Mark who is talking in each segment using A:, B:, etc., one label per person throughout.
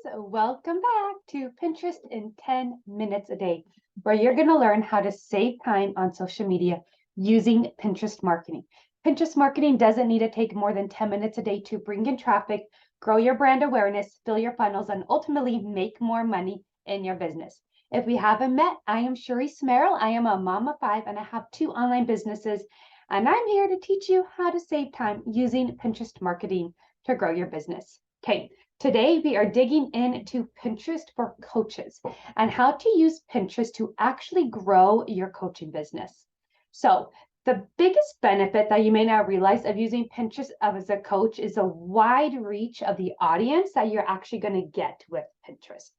A: welcome back to Pinterest in 10 minutes a day, where you're going to learn how to save time on social media using Pinterest marketing. Pinterest marketing doesn't need to take more than 10 minutes a day to bring in traffic, grow your brand awareness, fill your funnels, and ultimately make more money in your business. If we haven't met, I am Shuri Smerrill. I am a mom of five and I have two online businesses, and I'm here to teach you how to save time using Pinterest marketing to grow your business. Okay. Today, we are digging into Pinterest for coaches and how to use Pinterest to actually grow your coaching business. So, the biggest benefit that you may not realize of using Pinterest as a coach is a wide reach of the audience that you're actually going to get with Pinterest.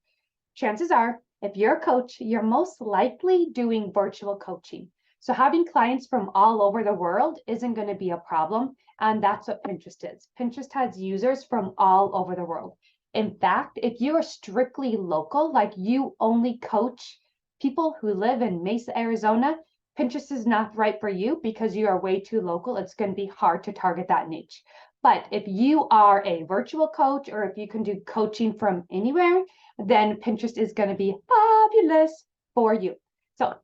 A: Chances are, if you're a coach, you're most likely doing virtual coaching. So having clients from all over the world isn't going to be a problem. And that's what Pinterest is. Pinterest has users from all over the world. In fact, if you are strictly local, like you only coach people who live in Mesa, Arizona, Pinterest is not right for you because you are way too local. It's going to be hard to target that niche. But if you are a virtual coach or if you can do coaching from anywhere, then Pinterest is going to be fabulous for you. So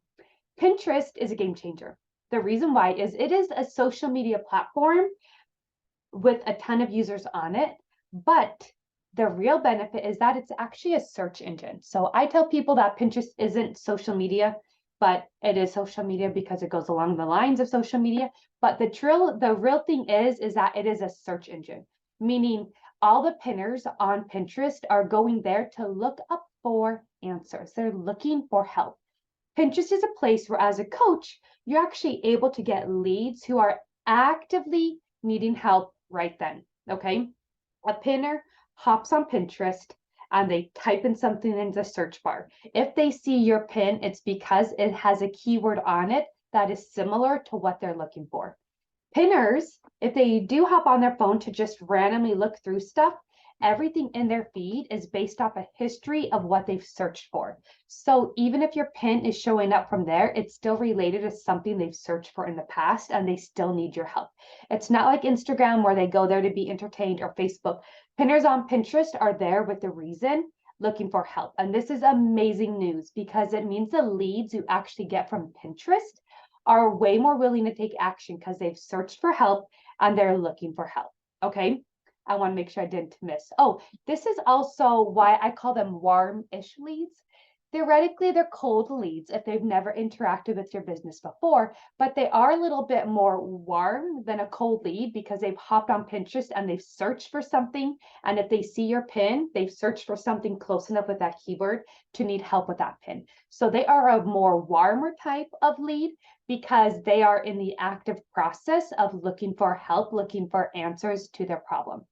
A: Pinterest is a game changer. The reason why is it is a social media platform with a ton of users on it, but the real benefit is that it's actually a search engine. So I tell people that Pinterest isn't social media, but it is social media because it goes along the lines of social media. But the real thing is that it is a search engine, meaning all the pinners on Pinterest are going there to look up for answers. They're looking for help. Pinterest is a place where, as a coach, you're actually able to get leads who are actively needing help right then. Okay. A pinner hops on Pinterest and they type in something in the search bar. If they see your pin, it's because it has a keyword on it that is similar to what they're looking for. Pinners, if they do hop on their phone to just randomly look through stuff, everything in their feed is based off a history of what they've searched for. So even if your pin is showing up from there, it's still related to something they've searched for in the past and they still need your help. It's not like Instagram where they go there to be entertained or Facebook. Pinners on Pinterest are there with the reason, looking for help. And this is amazing news because it means the leads you actually get from Pinterest are way more willing to take action because they've searched for help and they're looking for help. Okay. I want to make sure I didn't miss. Oh, this is also why I call them warm-ish leads. Theoretically, they're cold leads if they've never interacted with your business before, but they are a little bit more warm than a cold lead because they've hopped on Pinterest and they've searched for something. And if they see your pin, they've searched for something close enough with that keyword to need help with that pin. So they are a more warmer type of lead because they are in the active process of looking for help, looking for answers to their problem.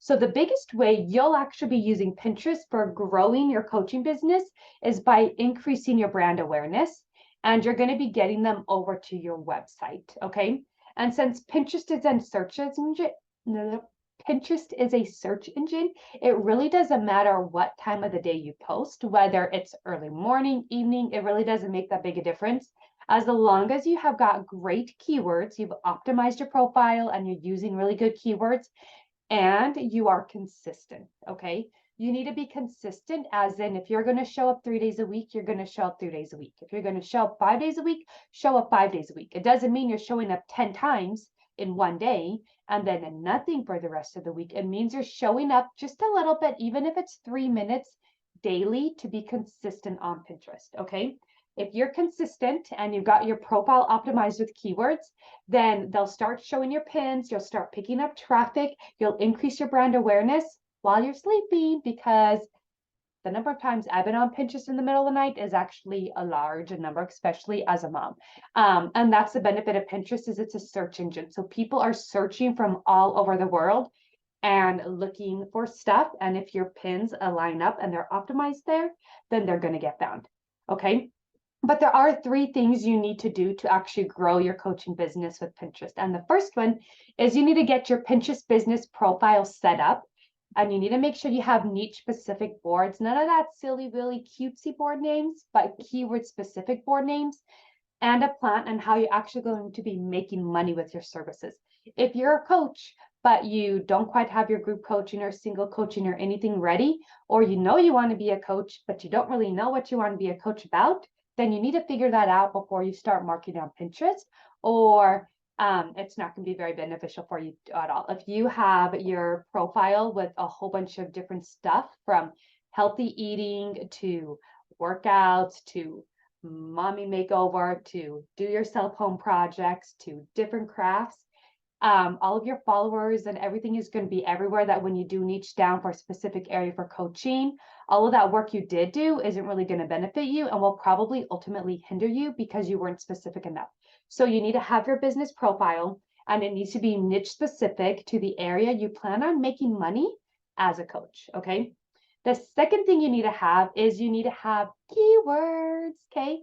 A: So the biggest way you'll actually be using Pinterest for growing your coaching business is by increasing your brand awareness, and you're going to be getting them over to your website. Okay. And since Pinterest is a search engine, it really doesn't matter what time of the day you post, whether it's early morning, evening, it really doesn't make that big a difference. As long as you have got great keywords, you've optimized your profile and you're using really good keywords, and you are consistent. Okay. You need to be consistent, as in, if you're going to show up 3 days a week, you're going to show up 3 days a week. If you're going to show up 5 days a week, show up 5 days a week. It doesn't mean you're showing up 10 times in one day and then nothing for the rest of the week. It means you're showing up just a little bit, even if it's 3 minutes daily, to be consistent on Pinterest. Okay. If you're consistent and you've got your profile optimized with keywords, then they'll start showing your pins, you'll start picking up traffic, you'll increase your brand awareness while you're sleeping, because the number of times I've been on Pinterest in the middle of the night is actually a large number, especially as a mom. And that's the benefit of Pinterest, is it's a search engine. So people are searching from all over the world and looking for stuff. And if your pins align up and they're optimized there, then they're going to get found. Okay. But there are 3 things you need to do to actually grow your coaching business with Pinterest. And the first one is you need to get your Pinterest business profile set up. And you need to make sure you have niche specific boards. None of that silly, really cutesy board names, but keyword specific board names, and a plan on how you're actually going to be making money with your services. If you're a coach, but you don't quite have your group coaching or single coaching or anything ready, or you know you want to be a coach, but you don't really know what you want to be a coach about, then you need to figure that out before you start marketing on Pinterest, or it's not going to be very beneficial for you at all. If you have your profile with a whole bunch of different stuff from healthy eating to workouts to mommy makeover to do yourself home projects to different crafts, all of your followers and everything is going to be everywhere, that when you do niche down for a specific area for coaching, all of that work you did do isn't really going to benefit you and will probably ultimately hinder you because you weren't specific enough. So you need to have your business profile, and it needs to be niche specific to the area you plan on making money as a coach. Okay. The second thing you need to have is you need to have keywords. Okay.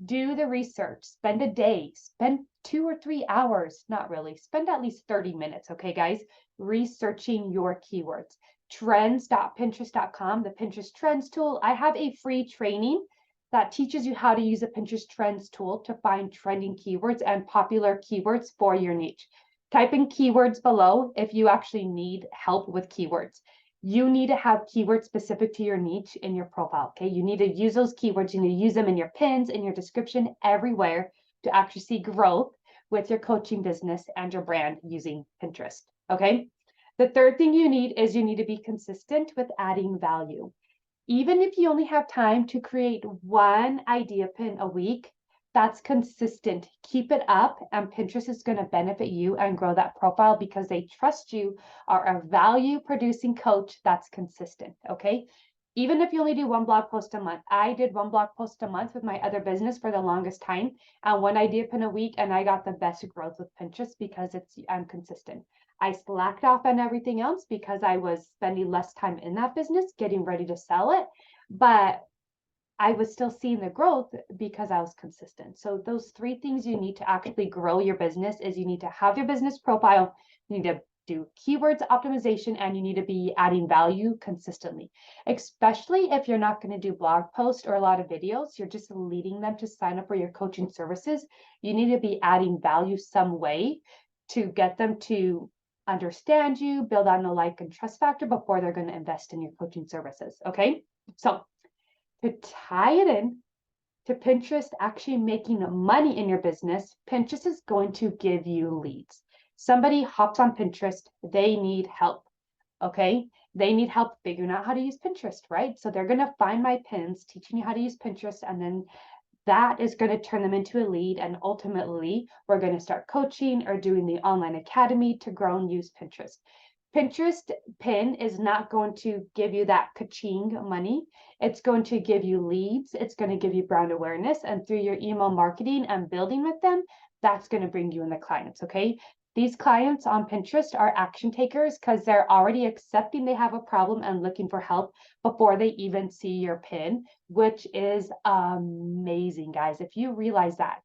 A: Do the research, spend a day, spend 2 or 3 hours, not really, spend at least 30 minutes, okay, guys, researching your keywords. Trends.pinterest.com, the Pinterest Trends tool. I have a free training that teaches you how to use a Pinterest Trends tool to find trending keywords and popular keywords for your niche. Type in keywords below if you actually need help with keywords. You need to have keywords specific to your niche in your profile, okay? You need to use those keywords. You need to use them in your pins, in your description, everywhere to actually see growth with your coaching business and your brand using Pinterest, okay? The third thing you need is you need to be consistent with adding value. Even if you only have time to create one idea pin a week, that's consistent. Keep it up, and Pinterest is going to benefit you and grow that profile because they trust you are a value producing coach that's consistent. Okay. Even if you only do one blog post a month, I did one blog post a month with my other business for the longest time, and one idea pin a week, and I got the best growth with Pinterest because I'm consistent. I slacked off on everything else because I was spending less time in that business getting ready to sell it, but I was still seeing the growth because I was consistent. So those three things you need to actually grow your business is you need to have your business profile, you need to do keywords optimization, and you need to be adding value consistently. Especially if you're not going to do blog posts or a lot of videos, you're just leading them to sign up for your coaching services. You need to be adding value some way to get them to understand you, build on a like and trust factor before they're going to invest in your coaching services. Okay. So to tie it in to Pinterest actually making money in your business, Pinterest is going to give you leads. Somebody hops on Pinterest, they need help. Okay. They need help figuring out how to use Pinterest, right? So they're going to find my pins teaching you how to use Pinterest, and then that is going to turn them into a lead. And ultimately, we're going to start coaching or doing the online academy to grow and use Pinterest. Pinterest pin is not going to give you that ka-ching money. It's going to give you leads. It's going to give you brand awareness. And through your email marketing and building with them, that's going to bring you in the clients, okay? These clients on Pinterest are action takers because they're already accepting they have a problem and looking for help before they even see your pin, which is amazing, guys. If you realize that,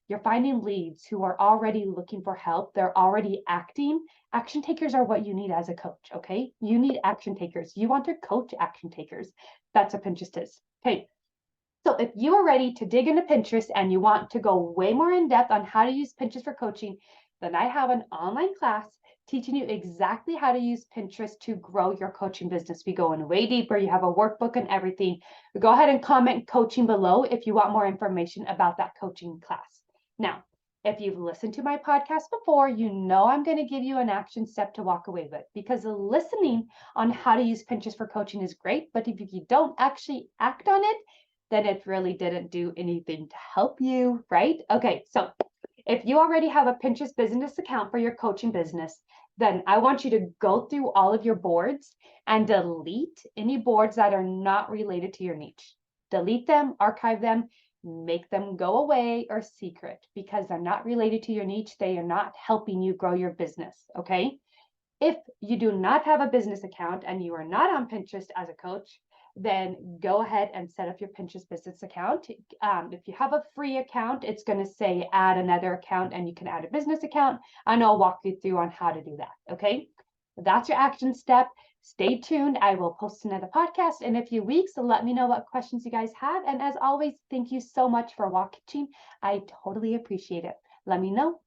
A: you're finding leads who are already looking for help. They're already acting. Action takers are what you need as a coach, okay? You need action takers. You want to coach action takers. That's what Pinterest is. Okay. So if you are ready to dig into Pinterest and you want to go way more in depth on how to use Pinterest for coaching, then I have an online class teaching you exactly how to use Pinterest to grow your coaching business. We go in way deeper. You have a workbook and everything. Go ahead and comment coaching below if you want more information about that coaching class. Now, if you've listened to my podcast before, you know I'm going to give you an action step to walk away with, because listening on how to use Pinterest for coaching is great, but if you don't actually act on it, then it really didn't do anything to help you, right? Okay, so if you already have a Pinterest business account for your coaching business, then I want you to go through all of your boards and delete any boards that are not related to your niche. Delete them, archive them, make them go away or secret, because they're not related to your niche. They are not helping you grow your business, okay? If you do not have a business account and you are not on Pinterest as a coach, then go ahead and set up your Pinterest business account. If you have a free account, it's going to say add another account and you can add a business account. And I'll walk you through on how to do that. Okay. That's your action step. Stay tuned. I will post another podcast in a few weeks. So let me know what questions you guys have. And as always, thank you so much for watching. I totally appreciate it. Let me know